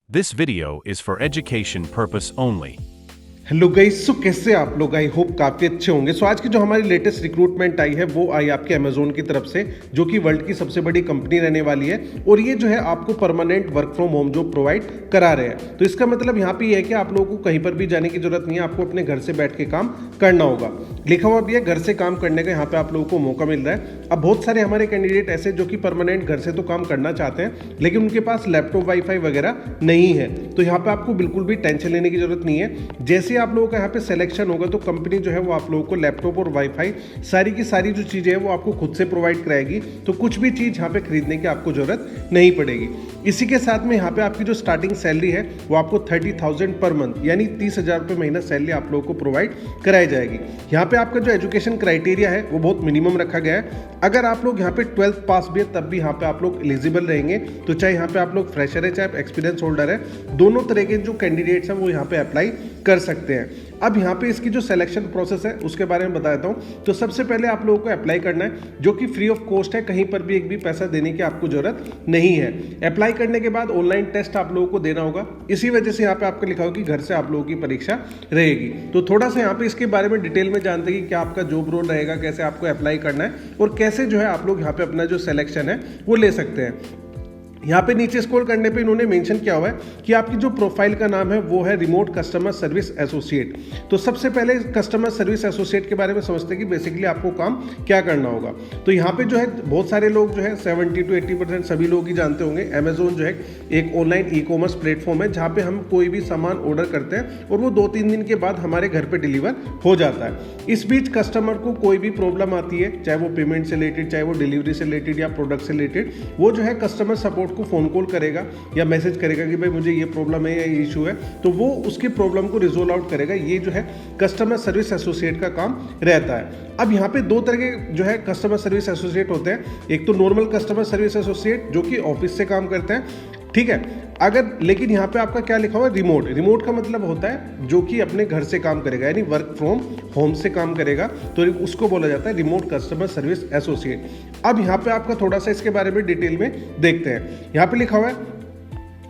This video is for education purpose only. Hello guys, so कैसे आप लोग? I hope काफ़ी अच्छे होंगे। सो आज की जो हमारी लेटेस्ट रिक्रूटमेंट आई है वो आई आपके अमेजोन की तरफ से, जो कि वर्ल्ड की सबसे बड़ी कंपनी रहने वाली है। और ये जो है आपको परमानेंट वर्क फ्रॉम होम जो प्रोवाइड करा रहे हैं। तो इसका मतलब यहाँ पे ये है कि आप लोगों को कहीं पर भी जाने की जरूरत नहीं है, आपको अपने घर से बैठ के काम करना होगा। लिखा हुआ भी है घर से काम करने का यहाँ पे आप लोगों को मौका मिल रहा है। अब बहुत सारे हमारे कैंडिडेट ऐसे जो कि परमानेंट घर से तो काम करना चाहते हैं, लेकिन उनके पास लैपटॉप वाईफाई वगैरह नहीं है। तो यहाँ पे आपको बिल्कुल भी टेंशन लेने की जरूरत नहीं है। जैसे आप लोगों का यहाँ पे सिलेक्शन होगा तो कंपनी जो है वो आप लोगों को लैपटॉप और वाईफाई सारी की सारी जो चीज़ें हैं वो आपको खुद से प्रोवाइड कराएगी। तो कुछ भी चीज़ यहाँ पे खरीदने की आपको जरूरत नहीं पड़ेगी। इसी के साथ में यहाँ पे आपकी जो स्टार्टिंग सैलरी है वो आपको 30,000 पर मंथ यानी 30,000 रुपये महीना सैलरी आप लोगों को प्रोवाइड कराई जाएगी। यहाँ पे आपका जो एजुकेशन क्राइटेरिया है वो बहुत मिनिमम रखा गया है। अगर आप लोग यहाँ पे 12th पास भी है तब भी यहाँ पे आप लोग एलिजिबल रहेंगे। तो चाहे यहाँ पे आप लोग फ्रेशर है चाहे एक्सपीरियंस होल्डर है, दोनों तरह के जो कैंडिडेट्स हैं वो यहाँ पे अप्लाई कर सकते हैं। अब यहाँ पे इसकी जो सिलेक्शन प्रोसेस है उसके बारे में बता देता हूँ। तो सबसे पहले आप लोगों को अप्लाई करना है, जो कि फ्री ऑफ कॉस्ट है, कहीं पर भी एक भी पैसा देने की आपको जरूरत नहीं है। अप्लाई करने के बाद ऑनलाइन टेस्ट आप लोगों को देना होगा। इसी वजह से यहाँ पे आपको लिखा होगा कि घर से आप लोगों की परीक्षा रहेगी। तो थोड़ा सा यहाँ पे इसके बारे में डिटेल में जानते हैं कि क्या आपका जॉब रोल रहेगा, कैसे आपको अप्लाई करना है और कैसे जो है आप लोग यहाँ पे अपना जो सिलेक्शन है वो ले सकते हैं। यहाँ पे नीचे स्क्रॉल करने पे इन्होंने मेंशन किया हुआ है कि आपकी जो प्रोफाइल का नाम है वो है रिमोट कस्टमर सर्विस एसोसिएट। तो सबसे पहले कस्टमर सर्विस एसोसिएट के बारे में समझते हैं कि बेसिकली आपको काम क्या करना होगा। तो यहाँ पे जो है बहुत सारे लोग जो है 70 to 80% सभी लोग ही जानते होंगे, अमेजोन जो है एक ऑनलाइन ई कॉमर्स प्लेटफॉर्म है जहाँ पे हम कोई भी सामान ऑर्डर करते हैं और वो 2-3 दिन के बाद हमारे घर पर डिलीवर हो जाता है। इस बीच कस्टमर को कोई भी प्रॉब्लम आती है, चाहे वो पेमेंट से रिलेटेड, चाहे वो डिलीवरी से रिलेटेड या प्रोडक्ट से रिलेटेड, वो जो है कस्टमर सपोर्ट को फोन कॉल करेगा या मैसेज करेगा कि भाई मुझे ये प्रॉब्लम है या ये इशू है, तो वो उसकी प्रॉब्लम को रिजोल्व आउट करेगा। ये जो है कस्टमर सर्विस एसोसिएट का काम रहता है। अब यहाँ पे दो तरह के जो है कस्टमर सर्विस एसोसिएट होते हैं। एक तो नॉर्मल कस्टमर सर्विस एसोसिएट जो कि ऑफिस से काम करते हैं, ठीक है। अगर लेकिन यहाँ पे आपका क्या लिखा हुआ है, रिमोट। रिमोट का मतलब होता है जो कि अपने घर से काम करेगा, यानी वर्क फ्रॉम होम से काम करेगा, तो उसको बोला जाता है रिमोट कस्टमर सर्विस एसोसिएट। अब यहाँ पे आपका थोड़ा सा इसके बारे में डिटेल में देखते हैं। यहाँ पे लिखा हुआ है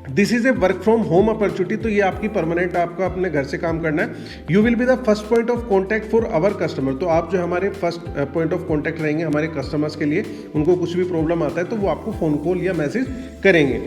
this is a work from home opportunity. तो ये आपकी परमानेंट, आपका अपने घर से काम करना है। You will be the first point of contact for our customer. तो आप जो हमारे फर्स्ट पॉइंट ऑफ कॉन्टैक्ट रहेंगे हमारे कस्टमर्स के लिए। उनको कुछ भी प्रॉब्लम आता है तो वो आपको फोन कॉल या मैसेज करेंगे।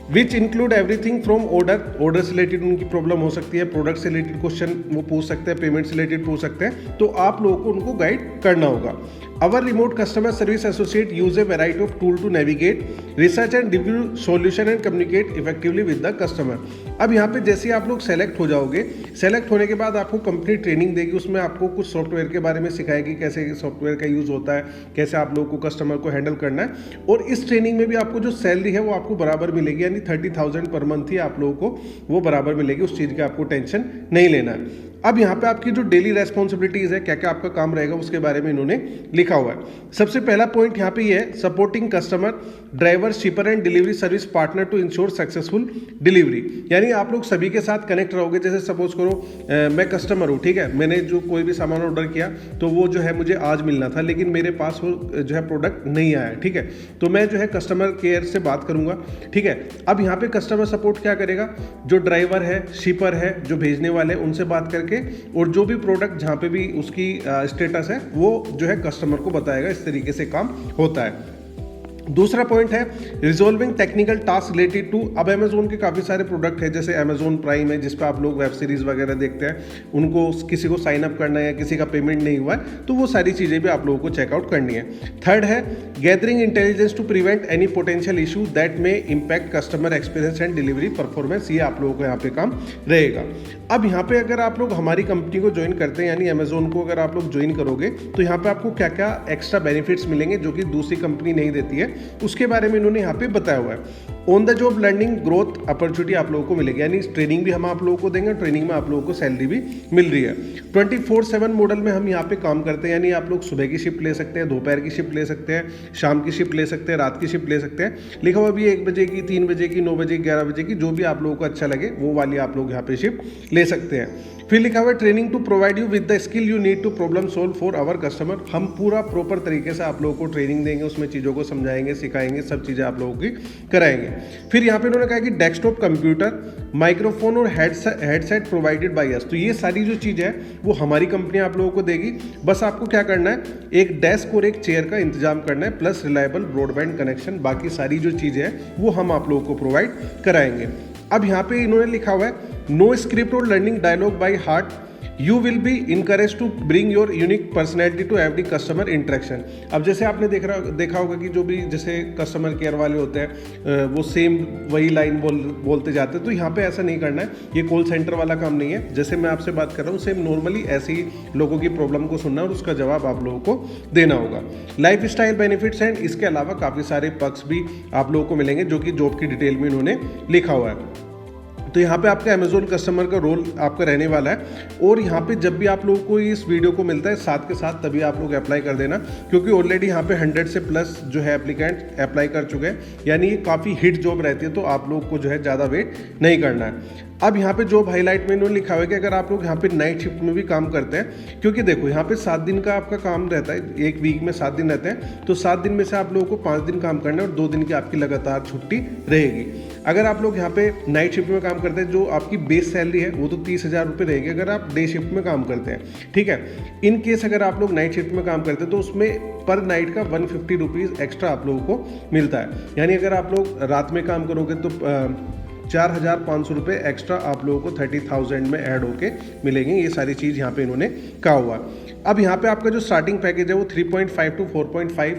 Which include everything from order से रिलेटेड उनकी प्रॉब्लम हो सकती है, प्रोडक्ट से रिलेटेड क्वेश्चन वो पूछ सकते हैं, पेमेंट से रिलेटेड पूछ सकते हैं। तो आप लोगों को उनको गाइड करना होगा। Our remote customer service associate use a variety of tool to navigate, research and review solution and communicate effectively with the customer। अब यहाँ पे जैसे आप लोग सेलेक्ट हो जाओगे, सेलेक्ट होने के बाद आपको कंपनी ट्रेनिंग देगी। उसमें आपको कुछ सॉफ्टवेयर के बारे में सिखाएगी, कैसे सॉफ्टवेयर का यूज़ होता है, कैसे आप लोगों को कस्टमर को हैंडल करना है। और इस ट्रेनिंग में भी आपको जो सैलरी है वो आपको बराबर मिलेगी, यानी 30,000 पर मंथ ही आप लोगों को वो बराबर मिलेगी। उस चीज़ की आपको टेंशन नहीं लेना है। अब यहाँ पे आपकी जो डेली रेस्पॉन्सिबिलिटीज़ है, क्या क्या आपका काम रहेगा उसके बारे में इन्होंने लिखा हुआ है। सबसे पहला पॉइंट यहाँ पे ये है, supporting customer driver shipper and delivery service partner to ensure successful delivery. यानी आप लोग सभी के साथ कनेक्ट रहोगे। जैसे सपोज करो मैं कस्टमर हूँ, ठीक है, मैंने जो कोई भी सामान ऑर्डर किया तो वो जो है मुझे आज मिलना था, लेकिन मेरे पास वो जो है प्रोडक्ट नहीं आया, ठीक है। तो मैं जो है कस्टमर केयर से बात करूँगा, ठीक है। अब यहाँ पे कस्टमर सपोर्ट क्या करेगा, जो ड्राइवर है, शिपर है, जो भेजने वाले, उनसे बात करके और जो भी प्रोडक्ट जहाँ पे भी उसकी स्टेटस है वो जो है कस्टमर को बताएगा। इस तरीके से काम होता है। दूसरा पॉइंट है resolving technical task related to. अब अमेजोन के काफ़ी सारे प्रोडक्ट है, जैसे अमेजोन प्राइम है जिस पे आप लोग वेब सीरीज़ वगैरह देखते हैं, उनको किसी को साइन अप करना है या किसी का पेमेंट नहीं हुआ है तो वो सारी चीज़ें भी आप लोगों को चेकआउट करनी है। थर्ड है gathering intelligence to prevent any potential issue that may impact customer experience and delivery performance. ये आप लोगों को यहाँ पे काम रहेगा। अब यहाँ पे अगर आप लोग हमारी कंपनी को ज्वाइन करते हैं, यानी अमेजोन को अगर आप लोग ज्वाइन करोगे तो यहाँ पे आपको क्या क्या एक्स्ट्रा बेनिफिट्स मिलेंगे जो कि दूसरी कंपनी नहीं देती है, उसके बारे में इन्होंने यहाँ पे बताया हुआ है। On the job learning growth opportunity आप लोगों को मिलेगी, यानी ट्रेनिंग भी हम आप लोगों को देंगे, ट्रेनिंग में आप लोगों को सैलरी भी मिल रही है। 24/7 मॉडल में हम यहाँ पे काम करते हैं, यानी आप लोग सुबह की शिफ्ट ले सकते हैं, दोपहर की शिफ्ट ले सकते हैं, शाम की शिफ्ट ले सकते हैं, रात की शिफ्ट ले सकते हैं। लिखा हुआ भी 1 बजे की, 3 बजे की, 9 बजे की, 11 बजे की, जो भी आप लोगों को अच्छा लगे वो वाली आप लोग यहाँ पे शिफ्ट ले सकते हैं। फिर लिखा हुआ है training to provide you with the skill you need to problem solve for our customer. हम पूरा प्रॉपर तरीके से आप लोगों को ट्रेनिंग देंगे, उसमें चीज़ों को समझाएंगे, सिखाएंगे, सब चीज़ें आप लोगों की कराएंगे। फिर यहाँ पे इन्होंने कहा कि डेस्कटॉप कंप्यूटर, माइक्रोफोन और हेडसेट प्रोवाइडेड बाय अस। तो ये सारी जो चीज़ है वो हमारी कंपनी आप लोगों को देगी। बस आपको क्या करना है, एक डेस्क और एक चेयर का इंतजाम करना है, प्लस रिलायबल ब्रॉडबैंड कनेक्शन। बाकी सारी जो चीज़ें हैं वो हम आप लोगों को प्रोवाइड कराएंगे। अब यहाँ पे इन्होंने लिखा हुआ है नो स्क्रिप्ट और learning dialogue by heart, you will be encourage to bring your unique personality to every customer interaction. अब जैसे आपने देखा होगा कि जो भी जैसे कस्टमर केयर वाले होते हैं वो सेम वही लाइन बोलते जाते हैं, तो यहाँ पे ऐसा नहीं करना है। ये कॉल सेंटर वाला काम नहीं है। जैसे मैं आपसे बात कर रहा हूँ सेम नॉर्मली ऐसे ही लोगों की प्रॉब्लम को सुनना और उसका जवाब आप लोगों को देना होगा। लाइफ स्टाइल बेनिफिट्स एंड इसके अलावा काफ़ी सारे पक्ष भी आप लोगों को मिलेंगे जो कि जॉब की डिटेल में इन्होंने लिखा हुआ है। तो यहाँ पे आपका अमेजोन कस्टमर का रोल आपका रहने वाला है। और यहाँ पे जब भी आप लोगों को इस वीडियो को मिलता है साथ के साथ तभी आप लोग अप्लाई कर देना, क्योंकि ऑलरेडी यहाँ पे 100 से प्लस जो है एप्लीकेंट अप्लाई कर चुके हैं, यानी ये काफ़ी हिट जॉब रहती है। तो आप लोग को जो है ज़्यादा वेट नहीं करना है। अब यहाँ पे जॉब हाईलाइट में इन्होंने लिखा हुआ है कि अगर आप लोग यहाँ पे नाइट शिफ्ट में भी काम करते हैं, क्योंकि देखो यहाँ पे 7 दिन का आपका काम रहता है, एक वीक में 7 दिन रहते हैं, तो 7 दिन में से आप लोगों को 5 दिन काम करना है और 2 दिन की आपकी लगातार छुट्टी रहेगी। अगर आप लोग यहाँ पे नाइट शिफ्ट में काम करते हैं, जो आपकी बेस सैलरी है वो तो 30,000 रुपये रहेगी अगर आप डे शिफ्ट में काम करते हैं, ठीक है। इन केस अगर आप लोग नाइट शिफ्ट में काम करते हैं तो उसमें पर नाइट का 150 रुपीज़ एक्स्ट्रा आप लोगों को मिलता है। यानी अगर आप लोग रात में काम करोगे तो 4,500 रुपये एक्स्ट्रा आप लोगों को 30,000 में ऐड होके मिलेंगे। ये सारी चीज़ यहाँ पे इन्होंने कहा हुआ है। अब यहाँ पे आपका जो स्टार्टिंग पैकेज है वो 3.5 टू 4.5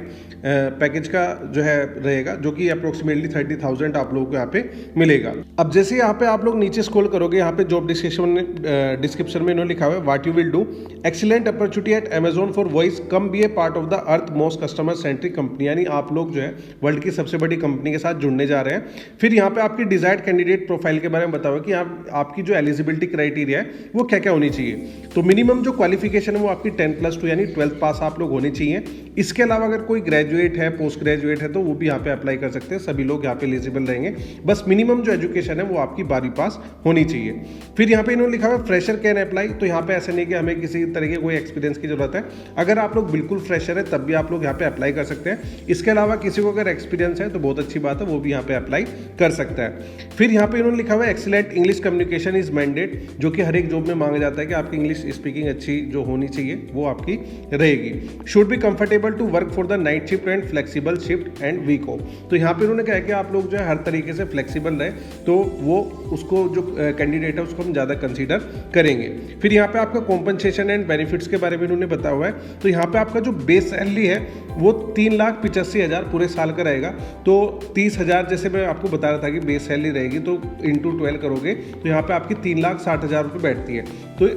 पैकेज का जो है रहेगा, जो कि अप्रोक्सीमेटली 30,000 आप लोगों को यहाँ पे मिलेगा। अब जैसे यहाँ पे आप लोग नीचे स्क्रॉल करोगे, यहाँ पे जॉब डिस्क्रिप्शन में इन्होंने लिखा हुआ है what you will do, excellent opportunity at Amazon for voice, come be a part of the earth most customer centric company. यानी आप लोग जो है वर्ल्ड की सबसे बड़ी कंपनी के साथ जुड़ने जा रहे हैं। फिर यहाँ पे आपकी डिजायर्ड कैंडिडेट प्रोफाइल के बारे में बताओ कि आपकी जो एलिजिबिलिटी क्राइटेरिया है वो क्या क्या होनी चाहिए। तो मिनिमम जो क्वालिफिकेशन है वो आपकी 10+2 यानी 12th पास आप लोग होने चाहिए। इसके अलावा अगर कोई ग्रेजुएट है, पोस्ट ग्रेजुएट है, तो वो भी यहाँ पे अप्लाई कर सकते हैं। सभी लोग यहाँ पे एलिजिबल रहेंगे। बस मिनिमम जो एजुकेशन है वो आपकी 12वीं पास होनी चाहिए। फिर यहाँ पे इन्होंने लिखा हुआ फ्रेशर कैन अप्लाई। तो यहाँ पे ऐसा नहीं कि हमें किसी तरह के कोई एक्सपीरियंस की जरूरत है। अगर आप लोग बिल्कुल फ्रेशर है तब भी आप लोग यहाँ पे अप्लाई कर सकते हैं। इसके अलावा किसी को अगर एक्सपीरियंस है तो बहुत अच्छी बात है, वो भी यहाँ पे अप्लाई कर सकता है। फिर यहाँ पे इन्होंने लिखा हुआ है excellent English communication is mandate, जो कि हर एक जॉब में मांगा जाता है कि आपकी इंग्लिश स्पीकिंग अच्छी जो होनी चाहिए वो आपकी रहेगी। Should be comfortable to work for the night shift and flexible shift and week off. तो यहाँ पे उन्होंने कहा कि आप लोग जो है हर तरीके से फ्लेक्सिबल रहे, तो वो उसको जो कैंडिडेट है उसको हम ज़्यादा कंसीडर करेंगे। फिर यहाँ पे आपका कॉम्पनसेशन एंड बेनिफिट्स के बारे में इन्होंने बताया हुआ है। तो यहाँ पे आपका जो बेस सैलरी है वो 3,85,000 पूरे साल का रहेगा। तो 30,000 जैसे मैं आपको बता रहा था कि बेस सैलरी रहेगी, तो इंटू 12 करोगे तो यहाँ पे आपकी 3,60,000 रुपये बैठती है। तो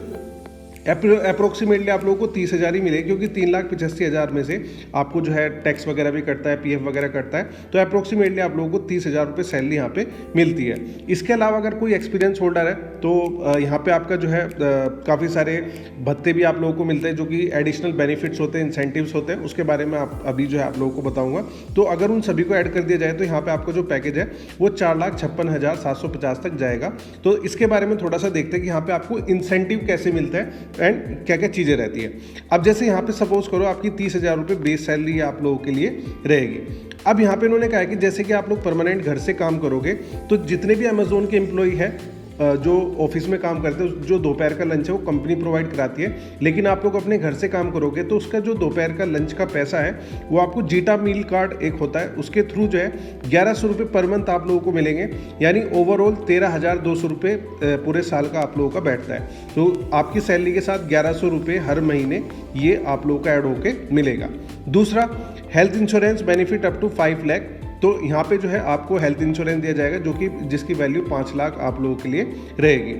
अप्रोक्सीमेटली आप लोगों को 30,000 ही मिलेगी, क्योंकि 3,85,000 में से आपको जो है टैक्स वगैरह भी कटता है, पीएफ वगैरह कटता है। तो अप्रोक्सीमेटली आप लोगों को 30,000 रुपये सैलरी यहाँ पे मिलती है। इसके अलावा अगर कोई एक्सपीरियंस होल्डर है तो यहाँ पे आपका जो है काफ़ी सारे भत्ते भी आप लोगों को मिलते हैं, जो कि एडिशनल बेनिफिट्स होते हैं, इंसेंटिव्स होते हैं। उसके बारे में आप अभी जो है आप लोगों को बताऊँगा। तो अगर उन सभी को ऐड कर दिया जाए तो यहाँ पर आपका जो पैकेज है वो 4,56,750 तक जाएगा। तो इसके बारे में थोड़ा सा देखते हैं कि यहाँ पर आपको इंसेंटिव कैसे मिलता है एंड क्या क्या चीज़ें रहती है। अब जैसे यहाँ पे सपोज करो आपकी 30,000 रुपये बेस सैलरी आप लोगों के लिए रहेगी। अब यहाँ पे उन्होंने कहा है कि जैसे कि आप लोग परमानेंट घर से काम करोगे तो जितने भी अमेजोन के एम्प्लॉई है जो ऑफिस में काम करते हैं, जो दोपहर का लंच है वो कंपनी प्रोवाइड कराती है। लेकिन आप लोग अपने घर से काम करोगे तो उसका जो दोपहर का लंच का पैसा है वो आपको जीटा मील कार्ड एक होता है, उसके थ्रू जो है 1,100 रुपये पर मंथ आप लोगों को मिलेंगे। यानी ओवरऑल 13,200 रुपये पूरे साल का आप लोगों का बैठता है। तो आपकी सैलरी के साथ 1,100 रुपये हर महीने ये आप लोगों का ऐड होके मिलेगा। दूसरा, health insurance benefit up to 5 lakh. तो यहाँ पे जो है आपको हेल्थ इंश्योरेंस दिया जाएगा, जो कि जिसकी वैल्यू 5 लाख आप लोगों के लिए रहेगी।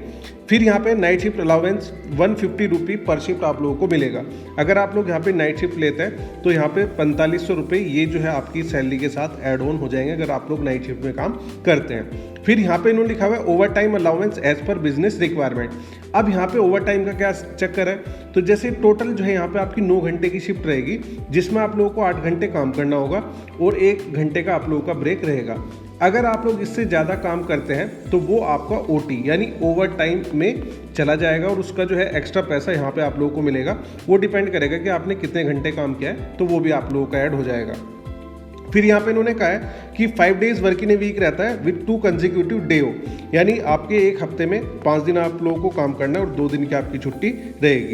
फिर यहाँ पे नाइट शिफ्ट अलाउंस 150 रुपये पर शिफ्ट आप लोगों को मिलेगा। अगर आप लोग यहाँ पे नाइट शिफ्ट लेते हैं तो यहाँ पे 4,500 रुपये ये जो है आपकी सैलरी के साथ ऐड ऑन हो जाएंगे अगर आप लोग नाइट शिफ्ट में काम करते हैं। फिर यहाँ पे इन्होंने लिखा हुआ है over time allowance as per business requirement. अब यहाँ पे ओवर टाइम का क्या चक्कर है, तो जैसे टोटल जो है यहाँ पे आपकी 9 घंटे की शिफ्ट रहेगी, जिसमें आप लोगों को 8 घंटे काम करना होगा और 1 घंटे का आप लोगों का ब्रेक रहेगा। अगर आप लोग इससे ज़्यादा काम करते हैं तो वो आपका ओटी यानी ओवर टाइम में चला जाएगा और उसका जो है एक्स्ट्रा पैसा यहाँ पे आप लोगों को मिलेगा। वो डिपेंड करेगा कि आपने कितने घंटे काम किया है, तो वो भी आप लोगों का ऐड हो जाएगा। फिर यहाँ पे इन्होंने कहा है कि 5 days work in a week रहता है विद 2 कंसेक्यूटिव डे हो, यानी आपके एक हफ्ते में 5 दिन आप लोगों को काम करना है और 2 दिन की आपकी छुट्टी रहेगी।